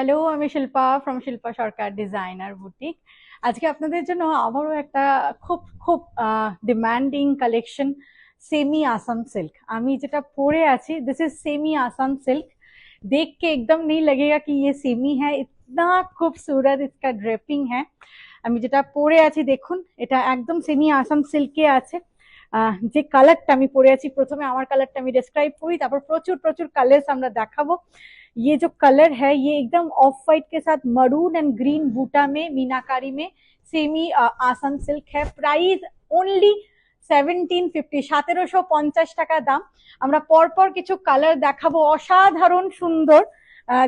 Hello, আমি Shilpa from Shilpa Sarkar designer boutique. আজকে আপনাদের জন্য আবারও একটা খুব খুব demanding collection, semi Assam silk. আমি যেটা পরে আছি this is semi Assam silk. देख के एकदम नहीं लगेगा कि ये सेमी है, इतना खूबसूरत इसका ड्रेपिंग है। আমি যেটা পরে আছি দেখুন, এটা একদম সেমি আসাম সিল্কে আছে। যে কালারটা আমি পরে আছি, প্রথমে আমার কালারটা আমি ডিসক্রাইব করি, তারপর প্রচুর প্রচুর কালার্স আমরা দেখাবো। ये जो कलर है ये एकदम ऑफ वाइट के साथ मरून एंड ग्रीन बूटा में मीनाकारी में सेमी आसम सिल्क है। प्राइस ओनली 1750, 1750 টাকা দাম। আমরা পরপর কিছু কালার দেখাবো, অসাধারণ সুন্দর।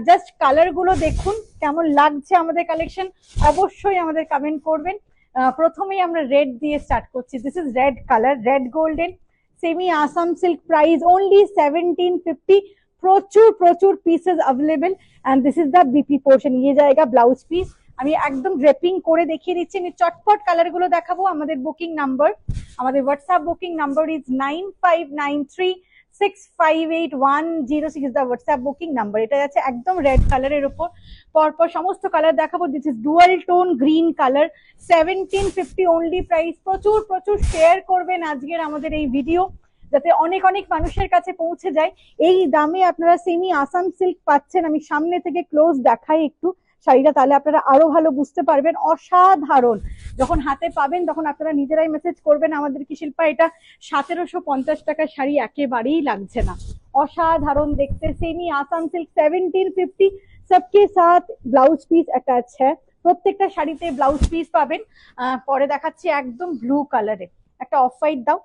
জাস্ট কালার গুলো দেখুন কেমন লাগছে আমাদের কালেকশন, অবশ্যই আমাদের কমেন্ট করবেন। প্রথমেই আমরা রেড দিয়ে স্টার্ট করছি। This is red colour, red golden semi Assam silk. Price only 1750। প্রচুর প্রচুর pieces available and this is the BP portion. ये जाएगा ब्लाउज পিস। আমি একদম ড্রেপিং করে দেখিয়ে দিচ্ছি। আমি চটপট কালার গুলো দেখাবো। আমাদের বুকিং নাম্বার, আমাদের WhatsApp booking number is 9593658106 is the WhatsApp booking number. এটা যাচ্ছে একদম রেড কালারের উপর। পরপর সমস্ত কালার দেখাবো। This is dual tone green colour, 1750 only price. প্রচুর প্রচুর শেয়ার করবেন আজকের আমাদের এই ভিডিও, যাতে অনেক অনেক মানুষের কাছে পৌঁছে যায়। এই দামে আপনারা সেমি আসাম সিল্ক পাচ্ছেন। আমি সামনে থেকে ক্লোজ দেখাই একটু শাড়িটা, তাহলে আপনারা আরো ভালো বুঝতে পারবেন। অসাধারণ। যখন হাতে পাবেন তখন আপনারা নিজেরাই মেসেজ করবেন আমাদের কি শিল্পা এটা 1750 টাকার শাড়ি একেবারেই লাগছে না। অসাধারণ দেখতে সেমি আসাম সিল্ক 1750। सबके साथ ব্লাউজ পিস অ্যাটাচ है। প্রত্যেকটা শাড়িতে ব্লাউজ পিস পাবেন। পরে দেখাচ্ছি একদম ব্লু কালারে, একটা অফ হোয়াইট দাও।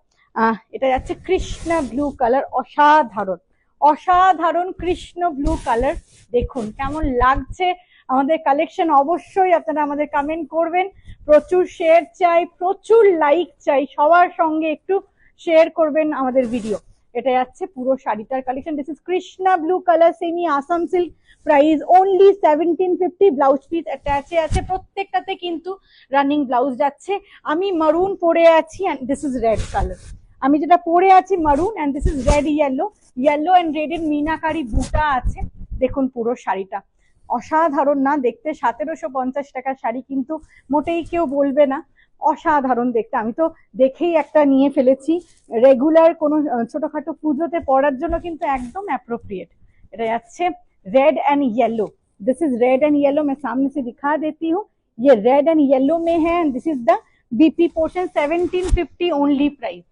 এটা যাচ্ছে কৃষ্ণ ব্লু কালার, অসাধারণ অসাধারণ কৃষ্ণ ব্লু কালার। দেখুন কেমন লাগছে আমাদের কালেকশন, অবশ্যই আপনারা আমাদের কমেন্ট করবেন। প্রচুর শেয়ার চাই, প্রচুর লাইক চাই, সবার সঙ্গে একটু শেয়ার করবেন আমাদের ভিডিও। এটা যাচ্ছে পুরো শাড়িটার collection. This is Krishna blue colour semi Assam silk. Price only 1750। Blouse piece attaché আছে, প্রত্যেকটাতে কিন্তু রানিং ব্লাউজ যাচ্ছে। আমি মারুন পরে আছি and this is red colour. আমি যেটা পরে আছি maroon and this is red yellow. Yellow and red এর মিনাকারি বুটা আছে। দেখুন পুরো শাড়িটা অসাধারণ না দেখতে? 1750 টাকার শাড়ি কিন্তু মোটেই কেউ বলবে না অসাধারণ দেখতে। আমি তো দেখেই একটা নিয়ে ফেলেছি। রেগুলার কোনো ছোটখাটো পুজোতে পরার জন্য কিন্তু একদম অ্যাপ্রোপ্রিয়েট। এটা যাচ্ছে red and yellow. This is red and yellow. मैं सामने से दिखा देती हूँ, ये रेड एंड येलो में है and this is the BP portion. 1750 only price.